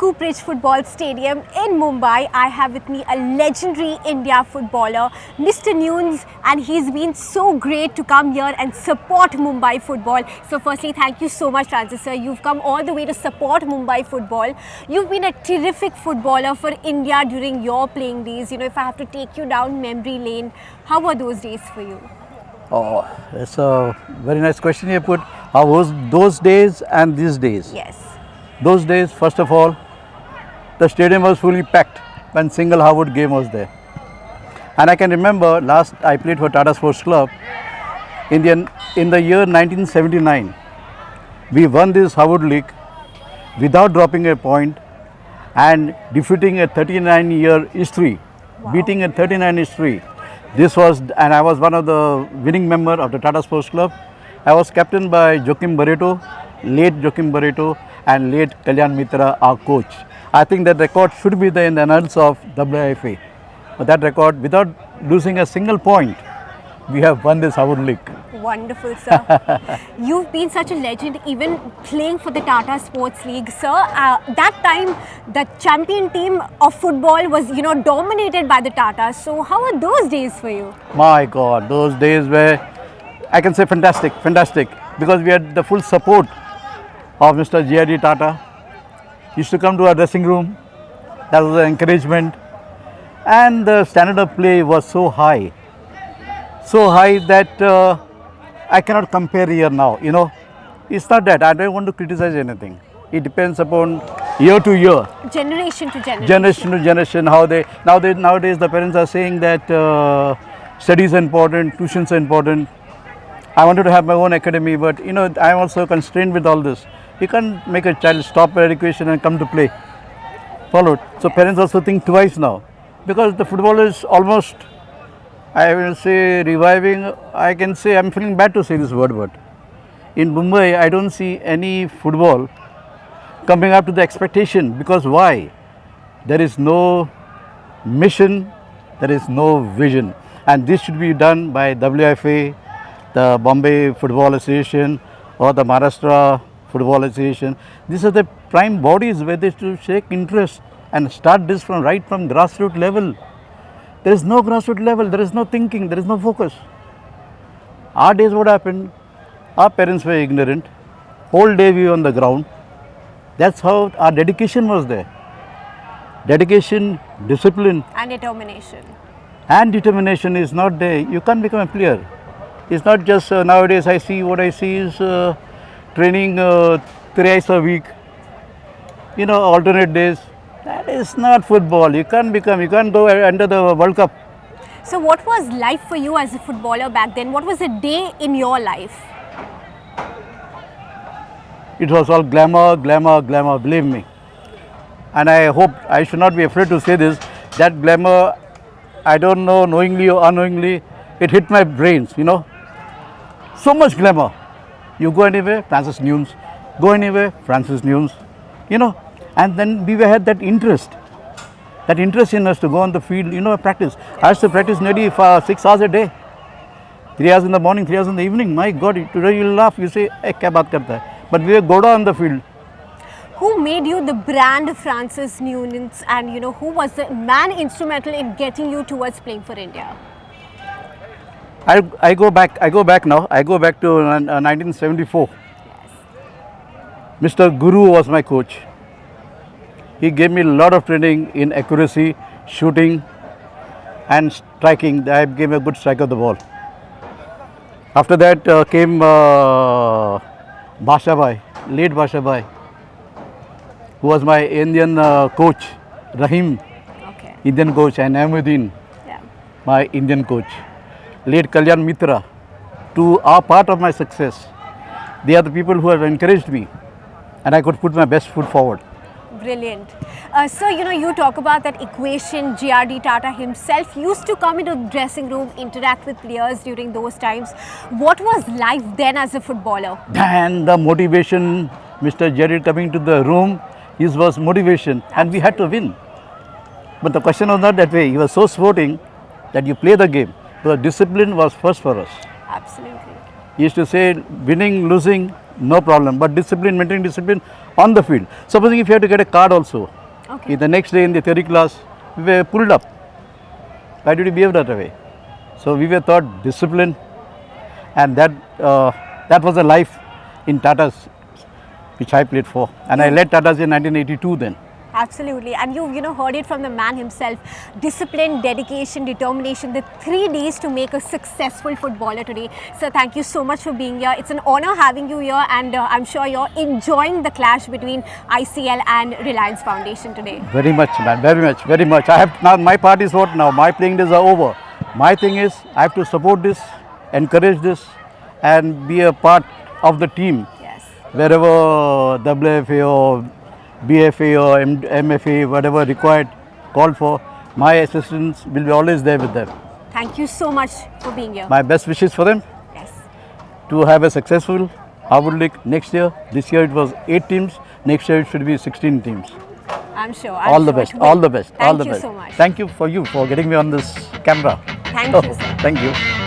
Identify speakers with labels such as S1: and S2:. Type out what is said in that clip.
S1: Cooperage Football Stadium in Mumbai. I have with me a legendary India footballer, Mr. Nunes, and he's been so great to come here and support Mumbai football. So firstly, thank you so much, Francis sir. You've come all the way to support Mumbai football. You've been a terrific footballer for India during your playing days. You know, if I have to take you down memory lane, how were those days for you?
S2: Oh, it's a very nice question you put. How was those days and these days?
S1: Yes.
S2: Those days, first of all, the stadium was fully packed when single Harwood game was there. And I can remember last I played for Tata Sports Club in the year 1979. We won this Harwood League without dropping a point and defeating a 39-year history, beating a 39 history. This was, and I was one of the winning member of the Tata Sports Club. I was captained by Joachim Barreto, late Joachim Barreto, and late Kalyan Mitra, our coach. I think that record should be there in the annals of WIFA. But that record, without losing a single point, we have won this Harwood League.
S1: Wonderful, sir. You've been such a legend even playing for the Tata Sports League, sir. That time, the champion team of football was, dominated by the Tata. So how were those days for you?
S2: My God, those days were, I can say fantastic, because we had the full support of Mr. G.R.D. Tata. He used to come to our dressing room. That was an encouragement. And the standard of play was so high that I cannot compare here now, It's not that, I don't want to criticize anything. It depends upon year to year.
S1: Generation to generation.
S2: Generation to generation, nowadays the parents are saying that studies are important, tuitions are important. I wanted to have my own academy, but I am also constrained with all this. You can't make a child stop education and come to play. Followed. So parents also think twice now, because the football is almost, I will say, reviving. I can say, I'm feeling bad to say this word, but in Mumbai, I don't see any football coming up to the expectation. Because why? There is no mission, there is no vision. And this should be done by WFA, the Bombay Football Association, or the Maharashtra Football Association. These are the prime bodies where they should take interest and start this from grassroots level. There is no grassroots level, there is no thinking, there is no focus. Our days, what happened? Our parents were ignorant. Whole day we were on the ground. That's how our dedication was there. Dedication, discipline.
S1: And determination.
S2: And determination is not there. You can't become a player. It's not just nowadays what I see is training thrice a week, alternate days. That is not football. You can't go under the World Cup.
S1: So what was life for you as a footballer back then? What was a day in your life?
S2: It was all glamour, believe me. And I hope, I should not be afraid to say this, that glamour, I don't know, knowingly or unknowingly, it hit my brains, So much glamour. You go anywhere, Francis Nunes. Go anywhere, Francis Nunes. And then we had that interest in us to go on the field, practice. I used to practice nearly for 6 hours a day. 3 hours in the morning, 3 hours in the evening. My God, today you'll laugh, you say, hey, kya baat karta hai? But we go down on the field.
S1: Who made you the brand Francis Nunes, and who was the man instrumental in getting you towards playing for India?
S2: I go back now. I go back to 1974. Yes. Mr. Guru was my coach. He gave me a lot of training in accuracy, shooting and striking. I became a good striker of the ball. After that came Basha Bhai, late Basha Bhai, who was my Indian coach, Rahim, Indian coach, and Ahmeddin, my Indian coach. Late Kalyan Mitra, to are part of my success. They are the people who have encouraged me, and I could put my best foot forward.
S1: Brilliant. So, you talk about that equation. G.R.D. Tata himself used to come into the dressing room, interact with players during those times. What was life then as a footballer?
S2: And the motivation, Mr. G.R.D. coming to the room, his was motivation. Absolutely. And we had to win. But the question was not that way. He was so sporting that you play the game. The discipline was first for us.
S1: Absolutely.
S2: He used to say, winning, losing, no problem. But discipline, maintaining discipline on the field. Supposing if you have to get a card also,
S1: Okay.
S2: the next day in the theory class, we were pulled up. Why did you behave that way? So we were taught discipline, and that was a life in Tata's, which I played for, and I led Tata's in 1982 then.
S1: Absolutely, and you've heard it from the man himself. Discipline, dedication, determination, the 3 Ds to make a successful footballer today. So thank you so much for being here. It's an honor having you here, and I'm sure you're enjoying the clash between ICL and Reliance Foundation today.
S2: Very much, man. Very much, very much. I have now. My part is what now? My playing days are over. My thing is I have to support this, encourage this, and be a part of the team
S1: Yes.
S2: wherever WFA or BFA or MFA, whatever required, called for. My assistants will be always there with them.
S1: Thank you so much for being here.
S2: My best wishes for them
S1: Yes.
S2: to have a successful Harwood League next year. This year it was 8 teams. Next year it should be 16 teams.
S1: I'm sure.
S2: All the best. All the best.
S1: Thank
S2: All the
S1: you
S2: best.
S1: so much.
S2: Thank you for getting me on this camera.
S1: Thank you, sir.
S2: Thank you.